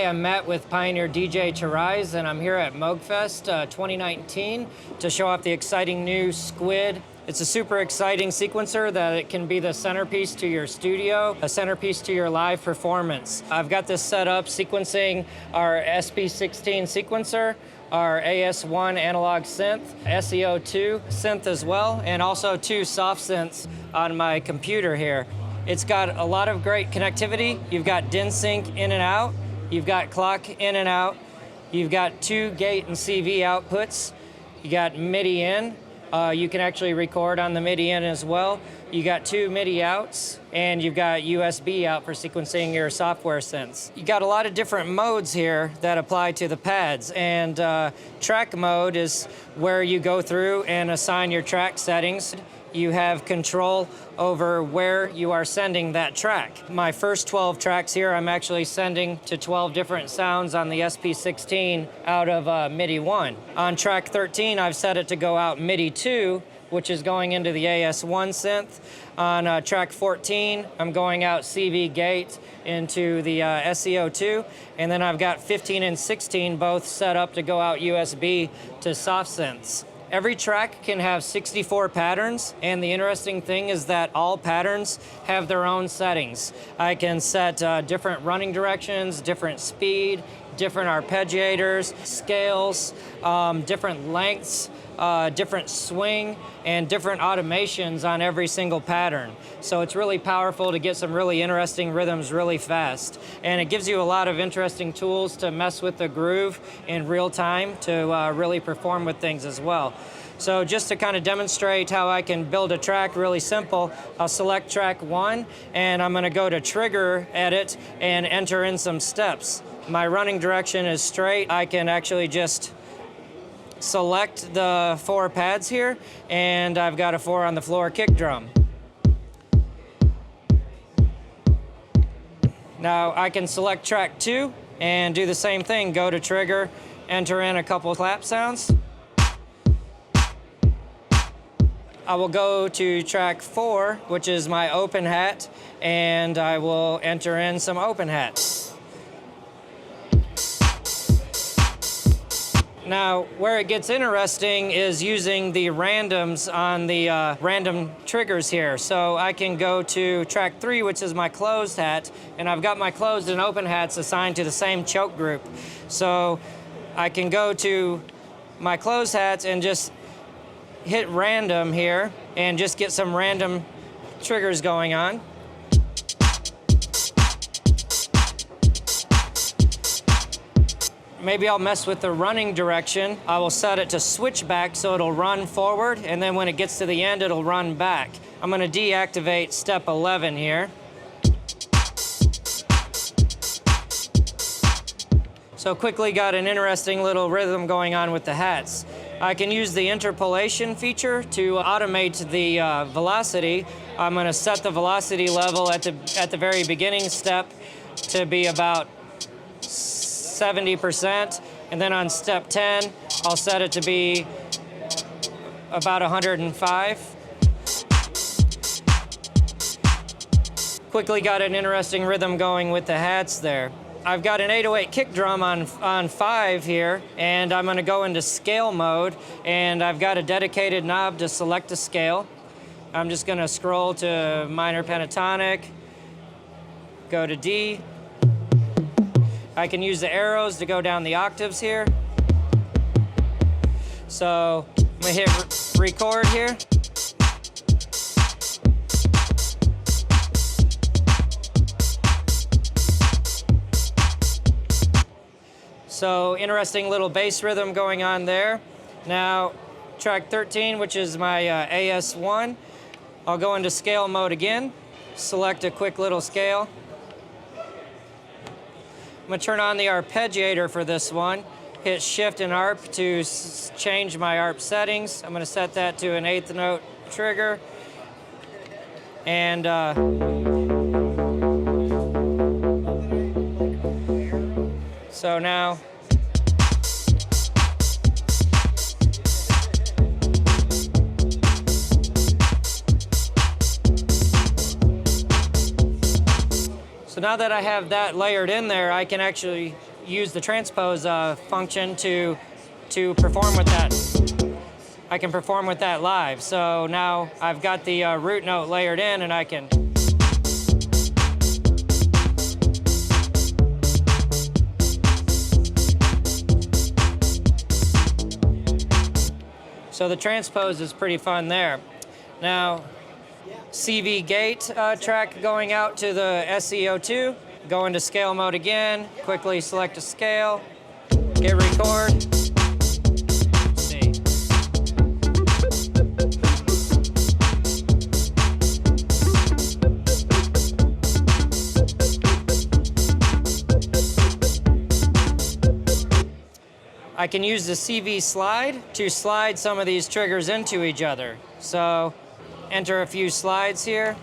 I'm Matt with Pioneer DJ to Rise, and I'm here at Moogfest 2019 to show off the exciting new Squid. It's a super exciting sequencer that it can be the centerpiece to your studio, a centerpiece to your live performance. I've got this set up sequencing our SP16 sequencer, our AS1 analog synth, SEO2 synth as well, and also 2 soft synths on my computer here. It's got a lot of great connectivity. You've got DIN sync in and out. You've got clock in and out. You've got 2 gate and CV outputs. You got MIDI in. You can actually record on the MIDI in as well. You got 2 MIDI outs, and you've got USB out for sequencing your software synths. You got a lot of different modes here that apply to the pads, and track mode is where you go through and assign your track settings. You have control over where you are sending that track. My first 12 tracks here, I'm actually sending to 12 different sounds on the SP16 out of MIDI 1. On track 13, I've set it to go out MIDI 2, which is going into the AS1 synth. On track 14, I'm going out CV gate into the SEO2, and then I've got 15 and 16 both set up to go out USB to soft synths. Every track can have 64 patterns, and the interesting thing is that all patterns have their own settings. I can set different running directions, different speed, different arpeggiators, scales, different lengths, different swing, and different automations on every single pattern. So it's really powerful to get some really interesting rhythms really fast. And it gives you a lot of interesting tools to mess with the groove in real time to really perform with things as well. So just to kind of demonstrate how I can build a track really simple, I'll select track 1, and I'm gonna go to trigger edit and enter in some steps. My running direction is straight. I can actually just select the 4 pads here, and I've got a 4 on the floor kick drum. Now I can select track 2 and do the same thing. Go to trigger, enter in a couple clap sounds. I will go to track 4, which is my open hat, and I will enter in some open hats. Now, where it gets interesting is using the randoms on the random triggers here. So I can go to track 3, which is my closed hat, and I've got my closed and open hats assigned to the same choke group. So I can go to my closed hats and just hit random here and just get some random triggers going on. Maybe I'll mess with the running direction. I will set it to switch back so it'll run forward, and then when it gets to the end, it'll run back. I'm gonna deactivate step 11 here. So quickly got an interesting little rhythm going on with the hats. I can use the interpolation feature to automate the velocity. I'm gonna set the velocity level at the very beginning step to be about 70%, and then on step 10, I'll set it to be about 105. Quickly got an interesting rhythm going with the hats there. I've got an 808 kick drum on 5 here, and I'm gonna go into scale mode, and I've got a dedicated knob to select a scale. I'm just gonna scroll to minor pentatonic, go to D. I can use the arrows to go down the octaves here. So I'm gonna hit record here. So interesting little bass rhythm going on there. Now track 13, which is my AS1, I'll go into scale mode again, select a quick little scale. I'm gonna turn on the arpeggiator for this one, hit shift and arp to change my arp settings. I'm gonna set that to an 8th note trigger. And so now, So now that I have that layered in there, I can actually use the transpose function to perform with that. I can perform with that live. So now I've got the root note layered in, and I can. So the transpose is pretty fun there. Now, CV gate track going out to the SEO2. Go into scale mode again, quickly select a scale, hit record. Let's see. I can use the CV slide to slide some of these triggers into each other. So enter a few slides here.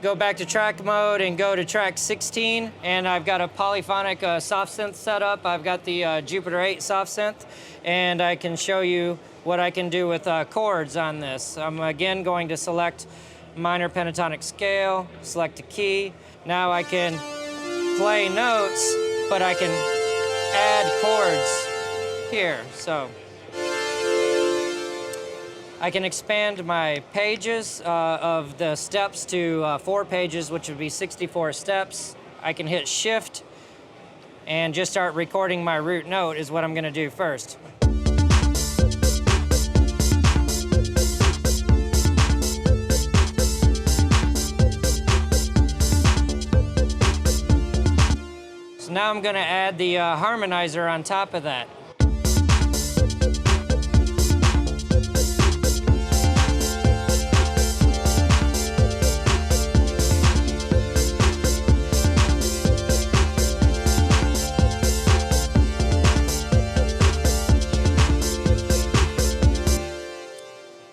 Go back to track mode and go to track 16, and I've got a polyphonic soft synth set up. I've got the Jupiter 8 soft synth, and I can show you what I can do with chords on this. I'm again going to select minor pentatonic scale, select a key. Now I can play notes, but I can add chords here. So I can expand my pages of the steps to 4 pages, which would be 64 steps. I can hit Shift and just start recording my root note is what I'm going to do first. So now I'm going to add the Harmonizer on top of that.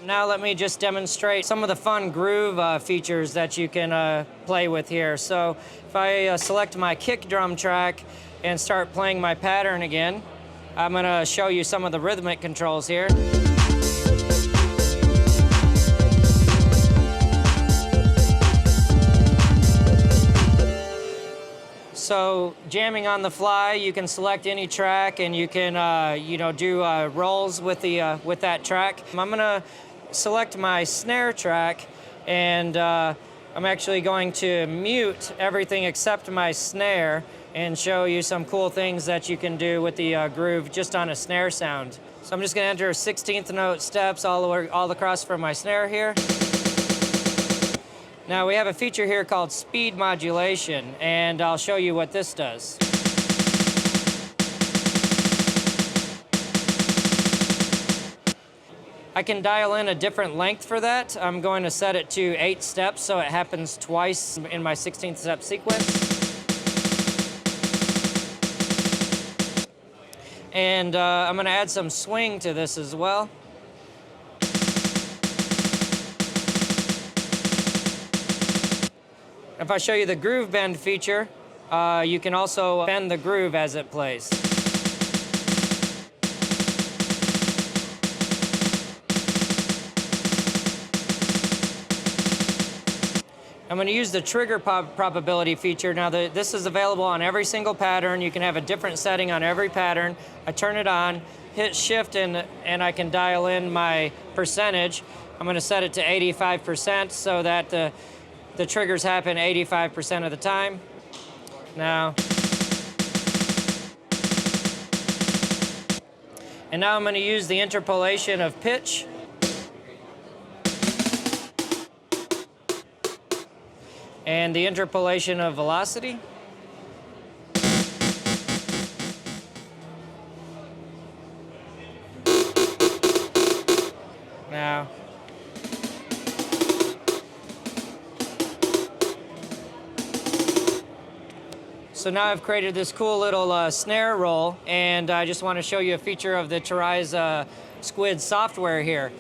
Now let me just demonstrate some of the fun groove features that you can play with here. So if I select my kick drum track and start playing my pattern again, I'm going to show you some of the rhythmic controls here. So jamming on the fly, you can select any track and you can do rolls with that track. I'm going to select my snare track, and I'm actually going to mute everything except my snare and show you some cool things that you can do with the groove just on a snare sound. So I'm just going to enter 16th note steps all across from my snare here. Now we have a feature here called speed modulation, and I'll show you what this does. I can dial in a different length for that. I'm going to set it to 8 steps, so it happens twice in my 16th step sequence. And I'm going to add some swing to this as well. If I show you the groove bend feature, you can also bend the groove as it plays. I'm going to use the trigger probability feature. Now this is available on every single pattern. You can have a different setting on every pattern. I turn it on, hit Shift, and I can dial in my percentage. I'm going to set it to 85% so that the triggers happen 85% of the time. Now, and now I'm going to use the interpolation of pitch. And the interpolation of velocity. Now, so now I've created this cool little snare roll, and I just want to show you a feature of the Tari's Squid software here.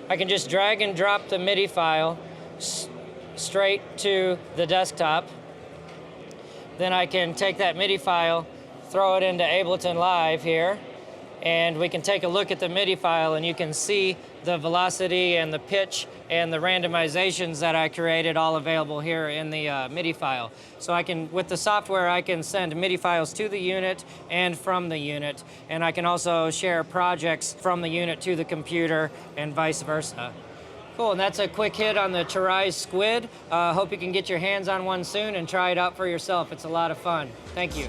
I can just drag and drop the MIDI file straight to the desktop. Then I can take that MIDI file, throw it into Ableton Live here, and we can take a look at the MIDI file, and you can see the velocity and the pitch and the randomizations that I created all available here in the MIDI file. So I can, with the software, I can send MIDI files to the unit and from the unit, and I can also share projects from the unit to the computer and vice versa. Cool, and that's a quick hit on the Tarai Squid. Hope you can get your hands on one soon and try it out for yourself. It's a lot of fun. Thank you.